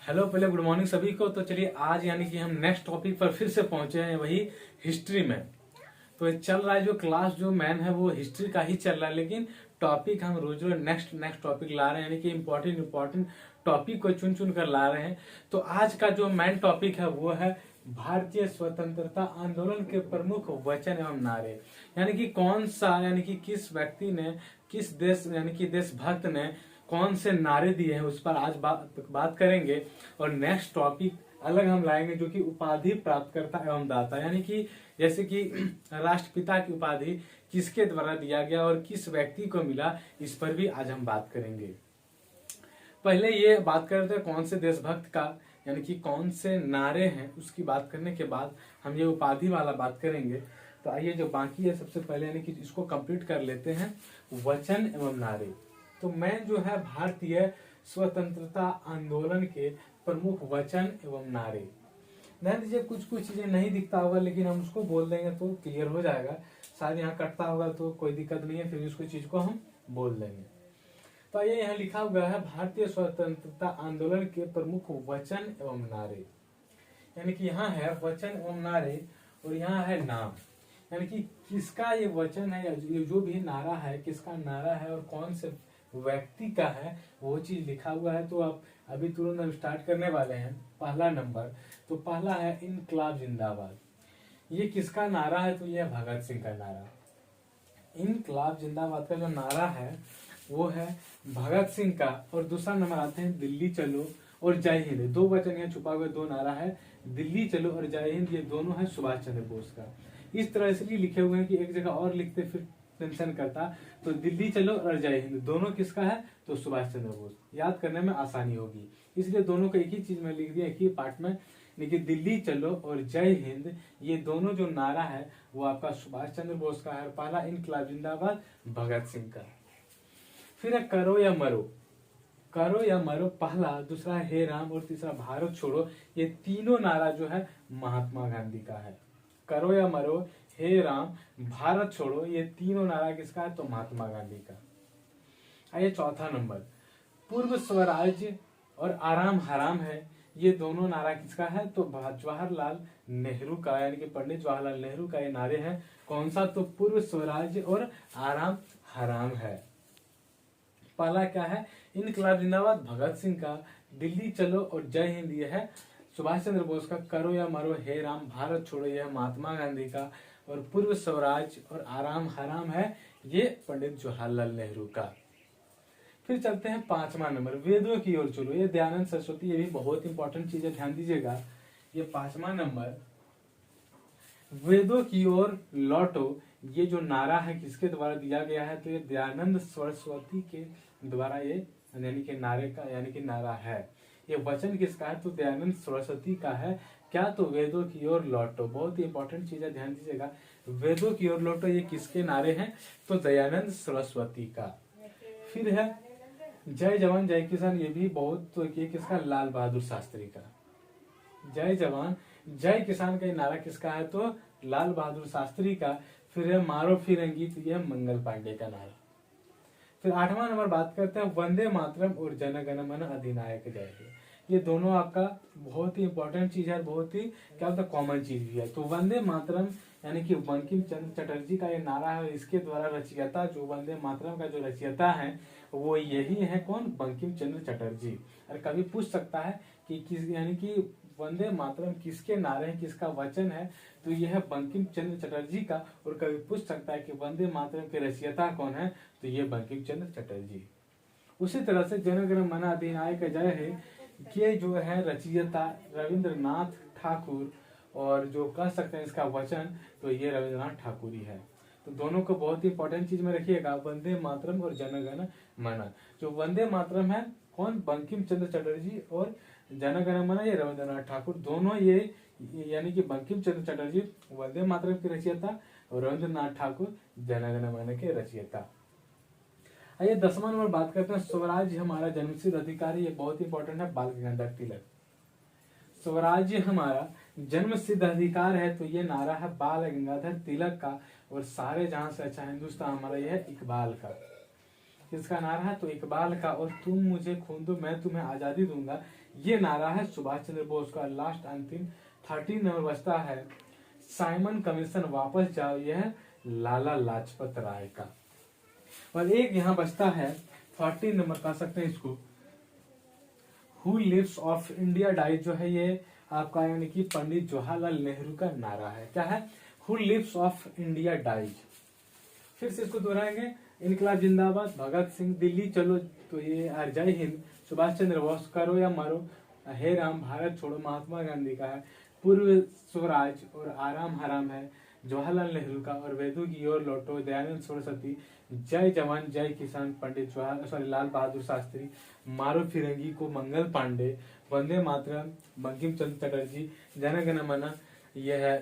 Hello, पहले good morning सभी को। तो चलिए आज यानी कि हम नेक्स्ट टॉपिक पर फिर से पहुंचे हैं, वही हिस्ट्री में। तो ये चल रहा है जो क्लास जो मैन है वो हिस्ट्री का ही चल रहा है, लेकिन टॉपिक हम रोज रोज नेक्स्ट नेक्स्ट टॉपिक ला रहे हैं, यानी कि इंपॉर्टेंट टॉपिक को चुन चुन कर ला रहे हैं। तो आज का जो मेन टॉपिक है वो है भारतीय स्वतंत्रता आंदोलन के प्रमुख वचन एवं नारे। यानी कि कौन सा, यानी कि किस व्यक्ति ने, किस देश यानी कि देशभक्त ने कौन से नारे दिए हैं, उस पर आज बात करेंगे। और नेक्स्ट टॉपिक अलग हम लाएंगे जो कि उपाधि प्राप्तकर्ता एवं दाता, यानी कि जैसे कि राष्ट्रपिता की उपाधि किसके द्वारा दिया गया और किस व्यक्ति को मिला, इस पर भी आज हम बात करेंगे। पहले ये बात करते हैं कौन से देशभक्त का, यानी कि कौन से नारे हैं, उसकी बात करने के बाद हम ये उपाधि वाला बात करेंगे। तो आइए जो बाकी है सबसे पहले यानी कि इसको कंप्लीट कर लेते हैं, वचन एवं नारे। तो मैं जो है भारतीय स्वतंत्रता आंदोलन के प्रमुख वचन एवं नारे। ध्यान दीजिए, कुछ कुछ चीजें नहीं दिखता होगा लेकिन हम उसको बोल देंगे तो क्लियर हो जाएगा। शायद यहाँ कटता होगा तो कोई दिक्कत नहीं है, फिर उसको चीज को हम बोल देंगे। तो ये यहाँ लिखा हुआ है भारतीय स्वतंत्रता आंदोलन के प्रमुख वचन एवं नारे। यानी कि यहाँ है वचन एवं नारे और यहाँ है नाम, यानी कि किसका ये वचन है, ये जो भी नारा है किसका नारा है और कौन से व्यक्ति का है, वो चीज लिखा हुआ है। तो आप अभी तुरंत हम स्टार्ट करने वाले हैं। पहला नंबर, तो पहला है इनकलाब जिंदाबाद। ये किसका नारा है? तो ये भगत सिंह का नारा। इनकलाब जिंदाबाद का जो नारा है वो है भगत सिंह का। और दूसरा नंबर आते हैं दिल्ली चलो और जय हिंद। दो वचन यहाँ छुपा हुआ, दो नारा है, दिल्ली चलो और जय हिंद, ये दोनों है सुभाष चंद्र बोस का। इस तरह इसलिए लिखे हुए हैं कि एक जगह और लिखते फिर टेंशन करता। तो दिल्ली चलो और जय हिंद दोनों किसका है? तो सुभाष चंद्र बोस। याद करने में आसानी होगी, इसलिए दोनों को एक ही चीज में लिख दिया, एक ही पार्ट में। लेकिन दिल्ली चलो और जय हिंद ये दोनों जो नारा है वो आपका सुभाष चंद्र बोस का है। पहला इनकलाब जिंदाबाद भगत सिंह का। फिर है करो या मरो। करो या मरो पहला, दूसरा है हे राम और तीसरा भारत छोड़ो। ये तीनों नारा जो है महात्मा गांधी का है। करो या मरो, हे राम, भारत छोड़ो, ये तीनों नारा किसका है? तो महात्मा गांधी का। आइए चौथा नंबर, पूर्व स्वराज्य और आराम हराम है। ये दोनों नारा किसका है? तो जवाहरलाल नेहरू का, यानी कि पंडित जवाहरलाल नेहरू का ये नारे हैं। कौन सा? तो पूर्व स्वराज्य और आराम हराम है। पहला क्या है? इनकलाब जिंदाबाद भगत सिंह का, दिल्ली चलो और जय हिंद ये है सुभाष चंद्र बोस का, करो या मरो, हे राम, भारत छोड़ो यह है महात्मा गांधी का, और पूर्व स्वराज और आराम हराम है ये पंडित जवाहरलाल नेहरू का। फिर चलते हैं पांचवा नंबर, वेदों की ओर चलो। ये दयानंद सरस्वती, ये भी बहुत इंपॉर्टेंट चीज है, ध्यान दीजिएगा। ये पांचवा नंबर, वेदों की ओर लौटो, ये जो नारा है किसके द्वारा दिया गया है? तो ये दयानंद सरस्वती के द्वारा ये यानी कि नारे का, यानी कि नारा है। ये वचन किसका है? तो दयानंद सरस्वती का है। क्या? तो वेदों की ओर लौटो, बहुत ही इंपॉर्टेंट चीज है, ध्यान दीजिएगा। वेदों की ओर लौटो ये किसके नारे हैं? तो दयानंद सरस्वती का। फिर है जय जवान जय किसान, ये भी बहुत, तो ये किसका? लाल बहादुर शास्त्री का। जय जवान जय किसान का नारा किसका है? तो लाल बहादुर शास्त्री का। फिर है मारो फिरंगी, तो यह मंगल पांडे का नारा। फिर आठवां नंबर बात करते हैं वंदे मातरम और जन गण मन अधिनायक जय हे। ये दोनों आपका बहुत ही इंपॉर्टेंट चीज है, बहुत ही क्या होता है कॉमन चीज भी है। तो वंदे मातरम यानी कि बंकिम चंद्र चटर्जी का ये नारा है, इसके द्वारा रचयिता, जो वंदे मातरम का जो रचयिता है वो यही है। कौन? बंकिम चंद्र चटर्जी। और कभी पूछ सकता है कि किस, यानी कि वंदे मातरम किसके नारे हैं, किसका वचन है? तो यह है बंकिम चंद्र चटर्जी का। और कभी पूछ सकता है कि वंदे मातरम के रचयिता कौन है? तो ये बंकिम चंद्र चटर्जी। उसी तरह से जन गण मन अधिनायक जय है, ये जो है रचयिता रविंद्रनाथ ठाकुर, और जो कह सकते हैं इसका वचन तो ये रविंद्रनाथ ठाकुर ही है। तो दोनों को बहुत ही इंपॉर्टेंट चीज में रखिएगा, वंदे मातरम और जन गण मन। जो वंदे मातरम है कौन? बंकिम चंद्र चटर्जी, और जन गण मन ये रविंद्रनाथ ठाकुर। दोनों ये यानी कि बंकिम चंद्र चटर्जी वंदे मातरम के रचयिता और रविंद्रनाथ ठाकुर जन गण मन के रचयिता। आइए 10वां नंबर बात करते हैं स्वराज्य हमारा जन्मसिद्ध अधिकार। ये बहुत इंपॉर्टेंट है, बाल गंगाधर तिलक। स्वराज्य हमारा जन्म सिद्ध अधिकार है, तो ये नारा है बाल गंगाधर तिलक का। और सारे जहां से अच्छा हिंदुस्तान हमारा, यह है इकबाल का। किसका नारा है? तो इकबाल का। और तुम मुझे खून दो मैं तुम्हें आजादी दूंगा, ये नारा है सुभाष चंद्र बोस का। लास्ट अंतिम 13 नंबर बचता है साइमन कमीशन वापस जाओ, यह लाला लाजपत राय का। और एक यहाँ बचता है 14 नंबर, कह सकते हैं इसको, who lives if India dies, जो है ये आपका यानी कि पंडित जवाहरलाल नेहरू का नारा है। क्या है? Who lives if India dies. फिर से इसको दोहराएंगे, इनकलाब जिंदाबाद, भगत सिंह दिल्ली चलो, तो ये जय हिंद, सुभाष चंद्र बोस, करो या मरो, हे राम, भारत छोड़ो, महात्मा गांधी का है, पूर्व स्वराज और आराम हराम है, जवाहरलाल नेहरू का, और वेदों की ओर लौटो, दयानंद सरस्वती, जय जवान जय किसान, पंडित लाल बहादुर शास्त्री, मारो फिरंगी को, मंगल पांडे, वंदे मातरम, बंकिम चंद्र चटर्जी, जन गण मन, यह है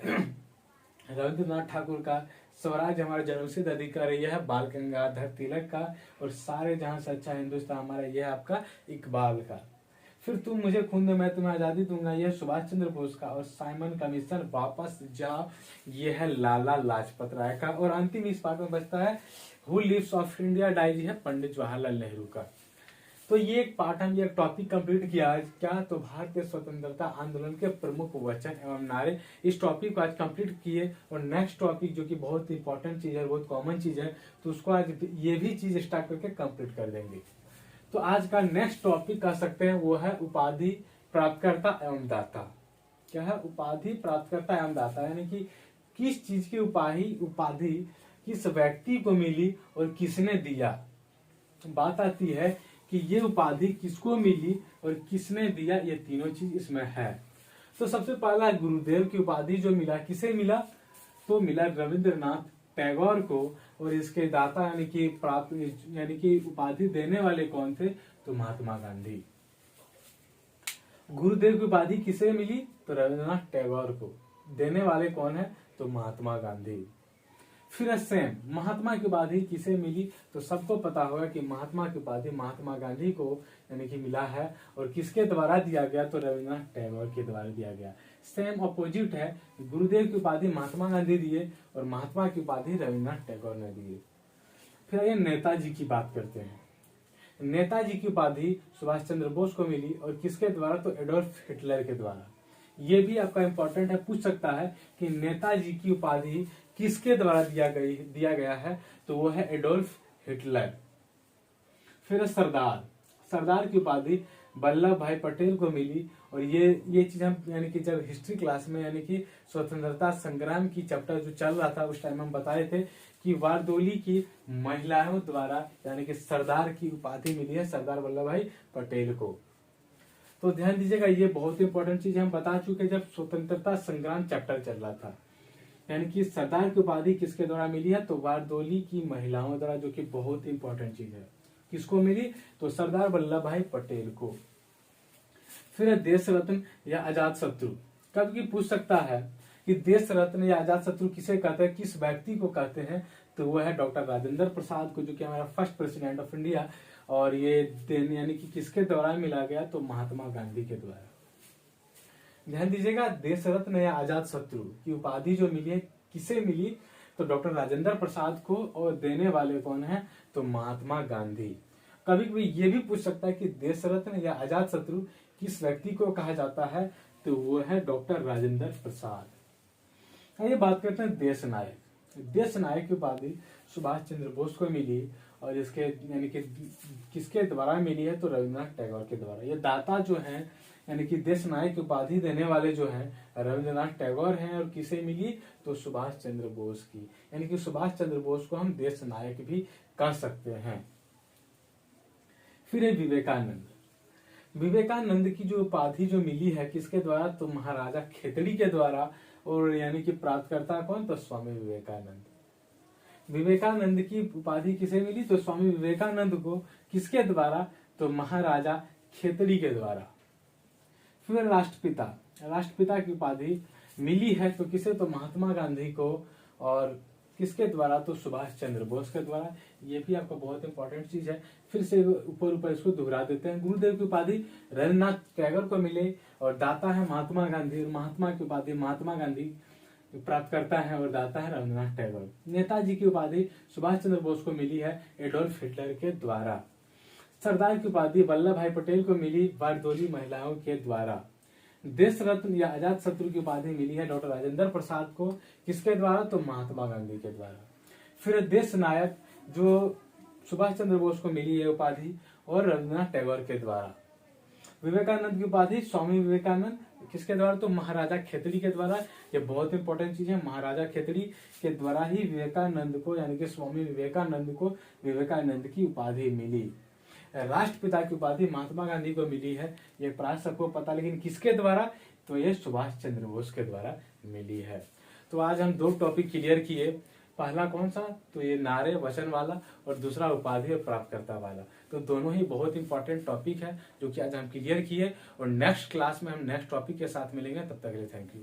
रविंद्रनाथ ठाकुर का, स्वराज हमारा जन्मसिद्ध अधिकार है, यह है बाल गंगाधर तिलक का, और सारे जहां से अच्छा हिंदुस्तान हमारा, यह है आपका इकबाल का। फिर तुम मुझे खून दो मैं तुम्हें आजादी दूंगा, यह सुभाष चंद्र बोस का, और साइमन कमीशन वापस जाओ, यह है लाला लाजपत राय का। और अंतिम इस पार्ट में बचता है who lives if India dies, है पंडित जवाहरलाल नेहरू का। तो ये एक पार्ट हम ये टॉपिक कंप्लीट किया आज। क्या? तो भारतीय स्वतंत्रता आंदोलन के प्रमुख वचन एवं नारे, इस टॉपिक को आज कंप्लीट किए। और नेक्स्ट टॉपिक जो कि बहुत इंपॉर्टेंट चीज है, बहुत कॉमन चीज है, तो उसको आज ये भी चीज स्टार्ट करके कंप्लीट कर देंगे। तो आज का नेक्स्ट टॉपिक कह सकते हैं वो है उपाधि प्राप्तकर्ता एवं दाता। क्या है? उपाधि प्राप्तकर्ता एवं दाता, यानी कि किस चीज की उपाधि किस व्यक्ति को मिली और किसने दिया। बात आती है कि ये उपाधि किसको मिली और किसने दिया, ये तीनों चीज इसमें है। तो सबसे पहला गुरुदेव की उपाधि जो मिला, किसे मिला? तो मिला रविंद्रनाथ टैगोर को। और इसके दाता यानी कि प्राप्त यानी कि उपाधि देने वाले कौन थे? तो महात्मा गांधी। गुरुदेव की उपाधि किसे मिली? तो रविंद्रनाथ टैगोर को। देने वाले कौन है? तो महात्मा गांधी। फिर सेम महात्मा की उपाधि किसे मिली? तो सबको पता होगा कि महात्मा की उपाधि महात्मा गांधी को यानी कि मिला है। और किसके द्वारा दिया गया? तो रविंद्रनाथ टैगोर के द्वारा दिया गया। सेम अपोजिट है, गुरुदेव की उपाधि महात्मा गांधी दिए और महात्मा की उपाधि रविंद्रनाथ टैगोर ने दिए। फिर आइए नेताजी की बात करते हैं। नेताजी की उपाधि सुभाष चंद्र बोस को मिली और किसके द्वारा? तो एडोल्फ हिटलर के द्वारा। ये भी आपका इंपॉर्टेंट है, पूछ सकता है कि नेताजी की उपाधि किसके द्वारा दिया गया है? तो वो है एडोल्फ हिटलर। फिर सरदार की उपाधि वल्लभ भाई पटेल को मिली। और ये चीज हम यानी कि जब हिस्ट्री क्लास में यानी कि स्वतंत्रता संग्राम की चैप्टर जो चल रहा था उस टाइम हम बताए थे कि वारदोली की महिलाओं द्वारा यानी कि सरदार की उपाधि मिली है सरदार वल्लभ भाई पटेल को। तो ध्यान दीजिएगा, ये बहुत इंपॉर्टेंट चीज हम बता चुके जब स्वतंत्रता संग्राम चैप्टर चल रहा था। यानी कि सरदार की उपाधि किसके द्वारा मिली है? तो वारदोली की महिलाओं द्वारा, जो कि बहुत इंपॉर्टेंट चीज है। किसको मिली? तो सरदार वल्लभ भाई पटेल को। फिर देश रत्न या आजाद शत्रु। कभी पूछ सकता है कि देश रत्न या आजाद शत्रु किसे कहते हैं, किस व्यक्ति को कहते हैं? तो वो है डॉक्टर राजेंद्र प्रसाद को, जो कि हमारा फर्स्ट प्रेसिडेंट ऑफ इंडिया। और ये यानी कि किसके द्वारा मिला गया? तो महात्मा गांधी के द्वारा। ध्यान दीजिएगा, देश रत्न या आजाद शत्रु की उपाधि जो मिली है किसे मिली? तो डॉक्टर राजेंद्र प्रसाद को। और देने वाले कौन है? तो महात्मा गांधी। कभी कभी ये भी पूछ सकता है कि देश रत्न या आजाद शत्रु किस व्यक्ति को कहा जाता है? तो वो है डॉक्टर राजेंद्र प्रसाद। ये बात करते हैं देश नायक। देश नायक की उपाधि सुभाष चंद्र बोस को मिली और इसके यानी कि किसके द्वारा मिली है? तो रविंद्रनाथ टैगोर के द्वारा। ये दाता जो है यानी कि देश नायक की उपाधि देने वाले जो हैं रविंद्रनाथ टैगोर हैं। और किसे मिली? तो सुभाष चंद्र बोस की। यानी कि सुभाष चंद्र बोस को हम देश नायक भी कह सकते हैं। फिर है विवेकानंद की जो उपाधि जो मिली है किसके द्वारा? तो महाराजा खेतड़ी के द्वारा। और यानी कि प्राप्तकर्ता कौन? तो स्वामी विवेकानंद। विवेकानंद की उपाधि किसे मिली? तो स्वामी विवेकानंद को। किसके द्वारा? तो महाराजा खेतड़ी के द्वारा। फिर राष्ट्रपिता की उपाधि मिली है तो किसे? तो महात्मा गांधी को। और किसके द्वारा? तो सुभाष चंद्र बोस के द्वारा। ये भी आपका बहुत इंपॉर्टेंट चीज है। फिर से ऊपर इसको दोहरा देते हैं। गुरुदेव की उपाधि रविंद्रनाथ टैगोर को मिले और दाता है महात्मा गांधी। और महात्मा की उपाधि महात्मा गांधी प्राप्त करता है और दाता है रविन्द्रनाथ टैगोर। नेताजी की उपाधि सुभाष चंद्र बोस को मिली है एडोल्फ हिटलर के द्वारा। सरदार की उपाधि वल्लभ भाई पटेल को मिली बारदोली महिलाओं के द्वारा। देश रत्न या अजात शत्रु की उपाधि मिली है डॉक्टर राजेंद्र प्रसाद को, किसके द्वारा? तो महात्मा गांधी के द्वारा। फिर देश नायक जो सुभाष चंद्र बोस को मिली है उपाधि और रविन्द्रनाथ टैगोर के द्वारा। विवेकानंद की उपाधि स्वामी विवेकानंद, किसके द्वारा? तो महाराजा खेतड़ी के द्वारा। ये बहुत इंपॉर्टेंट चीज है, महाराजा खेतड़ी के द्वारा ही विवेकानंद को यानी कि स्वामी विवेकानंद को विवेकानंद की उपाधि मिली। राष्ट्रपिता की उपाधि महात्मा गांधी को मिली है, ये प्राय सबको पता, लेकिन किसके द्वारा? तो ये सुभाष चंद्र बोस के द्वारा मिली है। तो आज हम 2 टॉपिक क्लियर किए। पहला कौन सा? तो ये नारे वचन वाला, और दूसरा उपाधि और प्राप्तकर्ता वाला। तो दोनों ही बहुत इंपॉर्टेंट टॉपिक है जो कि आज हम क्लियर किए, और नेक्स्ट क्लास में हम नेक्स्ट टॉपिक के साथ मिलेंगे। तब तक के लिए थैंक यू।